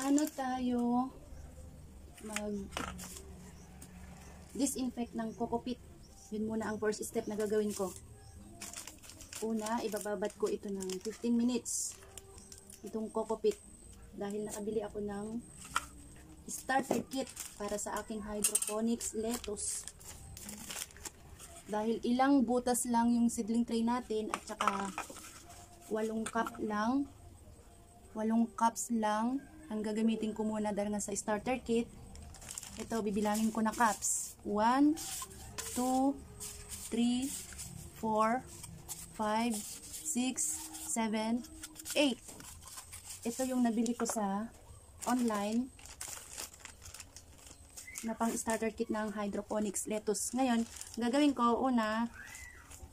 paano tayo mag-disinfect ng kokopit. Yun muna ang first step na gagawin ko. Una, ibababad ko ito ng 15 minutes. Itong kokopit. Dahil nakabili ako ng starter kit para sa aking hydroponics lettuce. Dahil ilang butas lang yung seedling tray natin at saka 8 cups lang ang gagamitin ko muna dahil nga sa starter kit. Ito, bibilangin ko na cups. 1, 2, 3, 4, 5, 6, 7, 8. Ito yung nabili ko sa online na pang starter kit ng hydroponics lettuce. Ngayon, gagawin ko una,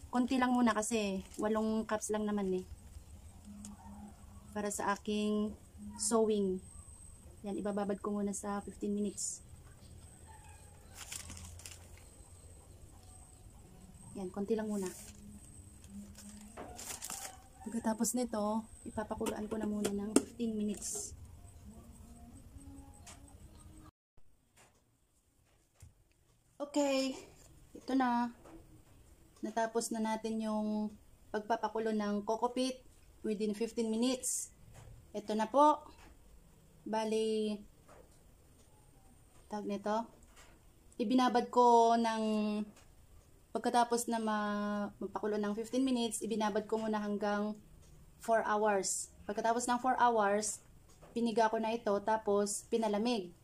konti lang muna kasi 8 cups lang naman eh. Para sa aking sowing. Yan, ibababad ko muna sa 15 minutes. Yan, konti lang muna. Pagkatapos nito, ipapakuluan ko na muna ng 15 minutes. Okay, ito na. Natapos na natin yung pagpapakulo ng kokopit within 15 minutes. Ito na po. Bali, tag nito. Ibinabad ko ng pagkatapos na mapakulo ng 15 minutes, ibinabad ko muna hanggang 4 hours. Pagkatapos ng 4 hours, piniga ko na ito, tapos pinalamig.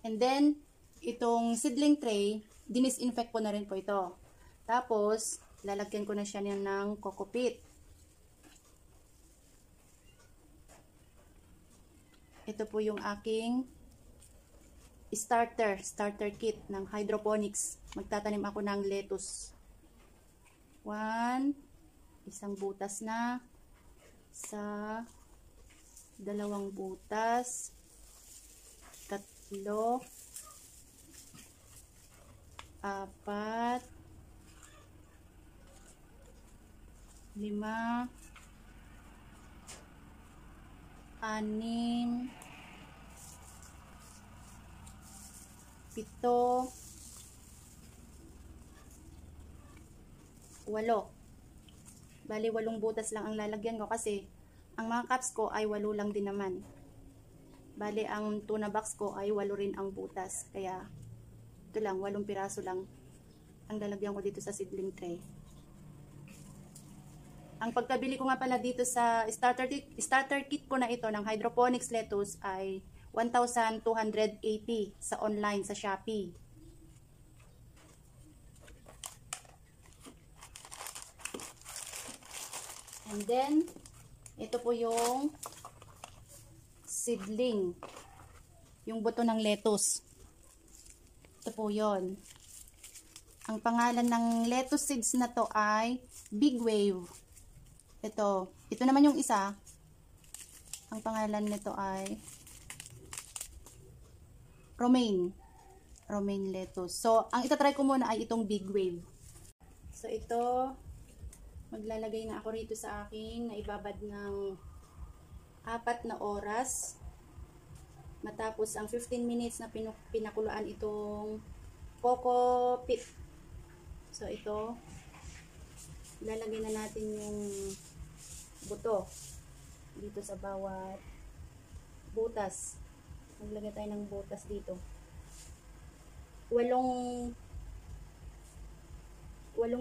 And then, itong seedling tray, dinisinfect ko na rin po ito. Tapos, lalagyan ko na siya ng kokopit. Ito po yung aking starter kit ng hydroponics. Magtatanim ako ng lettuce. 1, isang butas na, sa 2 butas, 3, 4, 5, 6, 7, 8. Bali, 8 butas lang ang lalagyan ko kasi ang mga cups ko ay 8 lang din naman. Bali, ang tuna box ko ay 8 rin ang butas. Kaya, ito lang, 8 piraso lang ang lalagyan ko dito sa seedling tray. Ang pagkabili ko nga pala dito sa starter kit ko na ito ng hydroponics lettuce ay 1,280 sa online sa Shopee. And then, ito po yung seedling. Yung buto ng lettuce. Ito po yon. Ang pangalan ng lettuce seeds na to ay Big Wave. Ito naman yung isa. Ang pangalan nito ay romaine lettuce. So, ang itatry ko muna ay itong Big Wave. So, ito, maglalagay na ako rito sa aking naibabad ng 4 na oras. Matapos ang 15 minutes na pinakuluan itong kokopit. So, ito, ilalagay na natin yung buto dito sa bawat butas. Maglagay tayo ng butas dito. 8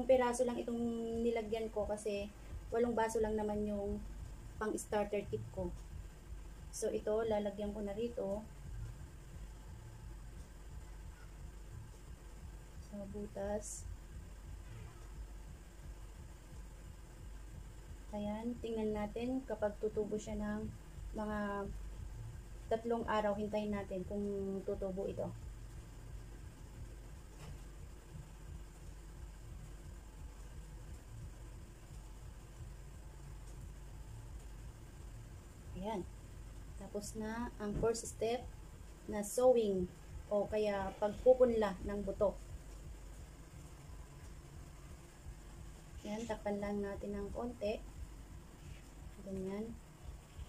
piraso lang itong nilagyan ko kasi 8 baso lang naman yung pang starter kit ko. So, ito, lalagyan ko na rito sa butas. Ayan, tingnan natin kapag tutubo siya ng mga 3 araw, hintayin natin kung tutubo ito. Ayan. Tapos na ang first step na sowing o kaya pagpupunla ng buto. Ayan, takpan lang natin ng konti. Ganyan.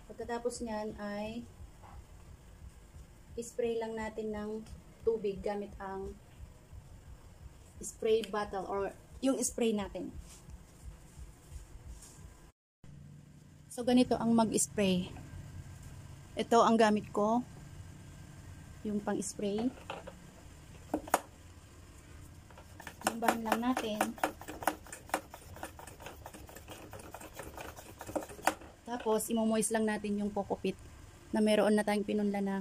Pagkatapos nyan ay spray lang natin ng tubig gamit ang spray bottle or yung spray natin. So, ganito ang mag-spray. Ito ang gamit ko. Yung pang-spray. Tumbahan lang natin. Tapos, imo-moist lang natin yung coco peat na meron na tayong pinunla na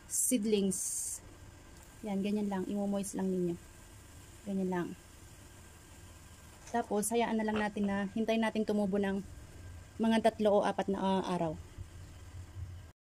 seedlings. Yan, ganyan lang. Imo-moist lang ninyo. Ganyan lang. Tapos, hayaan na lang natin na hintayin natin tumubo ng mga 3 o 4 na araw.